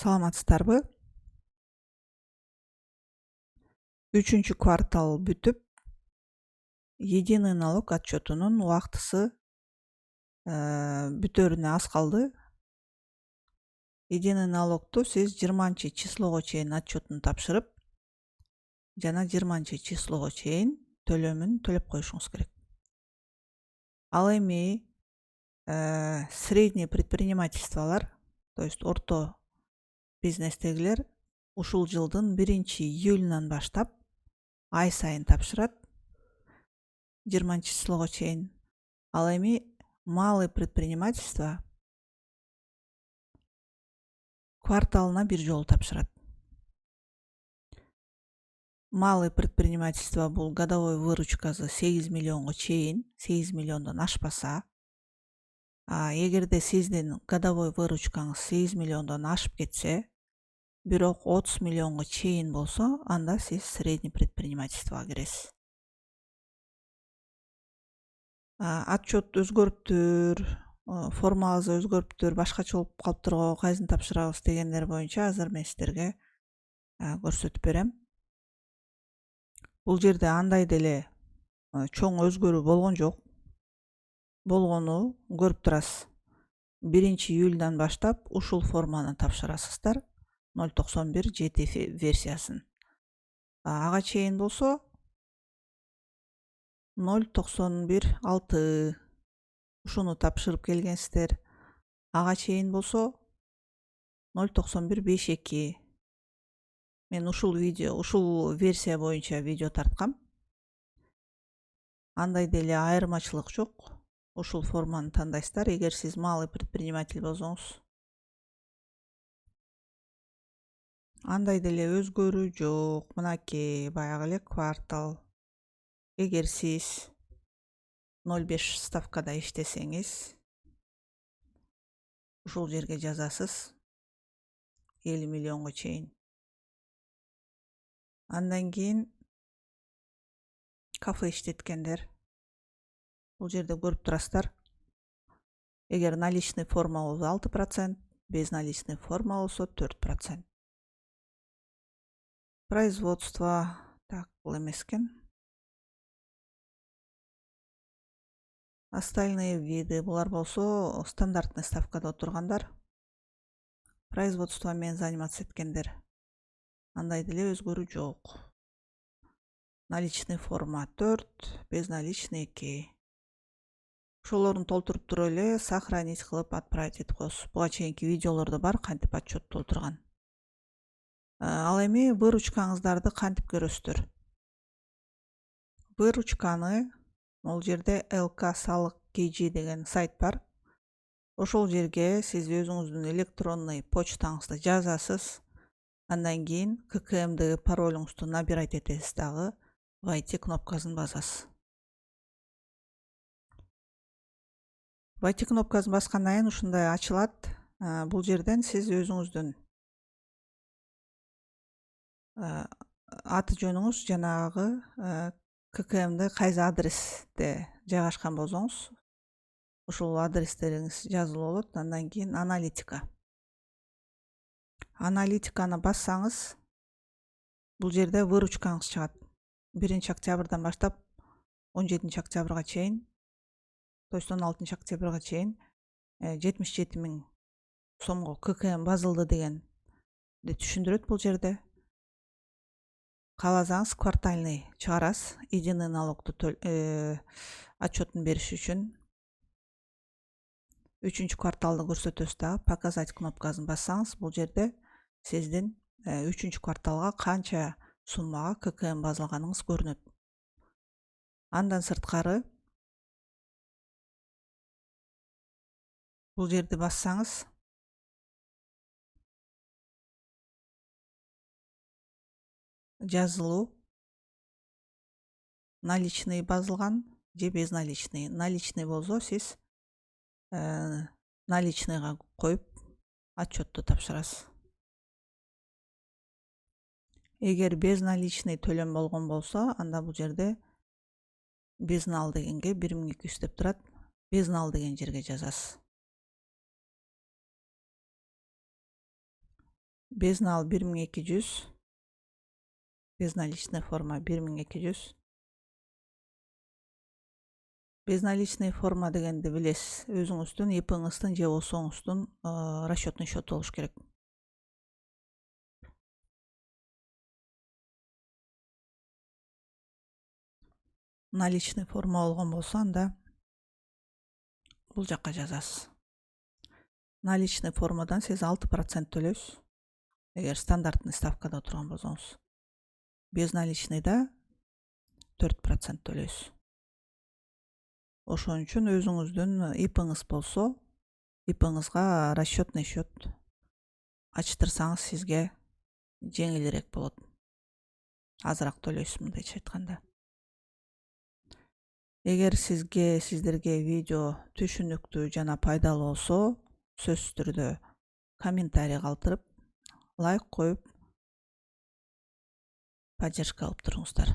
Саламатсыздарбы? 3 квартал бүтүп, единый налог отчетунун убактысы бүтөрүнө аз калды. Единый налогту сиз 20-числого чейин отчетун тапшырып, жана 20-числого чейин төлөмүн төлөп коюшуңуз керек. Ал эми средний предпринимательстволор, то есть орто бизнестегилер ушул жылдын 1-июлунан баштап ай сайын тапшырат 20-числого чейин. Ал эми малый предпринимательство кварталына бир жолу тапшырат. Малый предпринимательство бул годовой выручкасы 8 миллионго чейин, 8 миллиондон ашпаса, эгерде сиздин годовой выручкаңыз 8 миллиондон ашып кетсе, бирок 30 миллионго чейин болсо, анда сиз средний предпринимательствого киресиз. Отчет өзгөрүптүр, формабызды өзгөрүптүр, башкача болуп калыптыр го, кайсын тапшырабыз дегендер боюнча азыр мен сиздерге көрсөтүп берем. Бул жерде андай деле чоң өзгөрүү болгон жок. Болгону көрүп турасыз. 1-июлдан баштап ушул форманы тапшырасыздар. 0.91 GT версиясын. Ага чейин болсо 0.91.6 ушуну тапшырып келгенсиздер. Ага чейин болсо 0.91.52. Мен ушул версия боюнча видео тарткам. Андай деле айырмачылык жок. Ушул форманы тандайсыздар, эгер сиз малый предприниматель болсоңуз. Андай деле өзгөрүү жок. Мынакей баягы эле квартал. Эгер сиз 0.5 ставкада иштесеңиз, ушул жерге жазасыз 50 миллионго чейин. Андан кийин кафе иштеткендер. Бул жерде көрүп турасыздар. Эгер наличный форма болсо 6%, без наличный форма болсо 4%. Производство так бул эмес экен. Остальные виды булар болсо стандартный ставкада отургандар. Производство менен заниматься эткендер. Андай деле өзгөрүү жок. Наличный форма 4, без наличный 2. Ошолорун толтуруп туруп эле сохранить кылып отправить этип коесуз. Буга чейинки видеолордо бар кантип отчет толтурган. Ал эми выручкаңыздарды кантип көрөсүздөр? Выручканы ол жерде ЛК салык KG деген сайт бар. Ошол жерге сиз өзүңүздүн электронный почтаңызды жазасыз. Андан кийин ККМдеги паролуңузду набирать этесиз дагы, войти кнопкасын басасыз. Войти кнопкасын баскандан кийин ушундай ачылат. Бул жерден сиз өзүңүздүн аты жөнүңүз жанагы ККМде кайсы адресте жайгашкан болсоңуз, ушул адрестериңиз жазылып болот. Андан кийин аналитика. Аналитиканы бассаңыз, бул жерде выручкаңыз чыгат. 1 октябрдан баштап 17 октябрга чейин, то есть 16 октябрга чейин 77 000 сомго ККМ базылды дегенди түшүндүрөт бул жерде. Кааласаңыз квартальный чыгарасыз, единый налогду отчетун бериш үчүн. 3 кварталды көрсөтөсүз дагы, показать кнопкасын бассаңыз, бул жерде сиздин 3 кварталга канча суммага ККМ базылганыңыз көрүнөт. Андан сырткары бул жерди бассаңыз, жазылуу, наличный базылган же без наличный. Наличный болсо сиз наличныйга коюп отчетту тапшырасыз. Эгер без наличный төлөм болгон болсо, анда бул жерде без нал дегенге 1200 деп турат. Без нал деген жерге жазасыз. Безнал 1200. Безналичный форма 1200. Безналичный форма дегенди билесиз. Өзүңүздүн ИП-ңыздын же болсоңуздун расчетный счет болуш керек. Наличный форма болгон болсо анда бул жакка жазасыз. Наличный формадан сиз 6% төлөйсүз. Эгер стандартный ставкада турган болсоңуз. Безналичныйда 4% төлөйсүз. Ошон үчүн өзүңүздүн ИП-ңыз болсо, ИП-ңызга расчетный счет ачтырсаңыз сизге жеңилирээк болот. Азыраак төлөйсүз мындайча айтканда. Эгер сиздерге видео түшүнүктүү жана пайдалуу болсо, сөзсүз түрдө комментарий калтырып, лайк коюп, поддержка алып туруңуздар.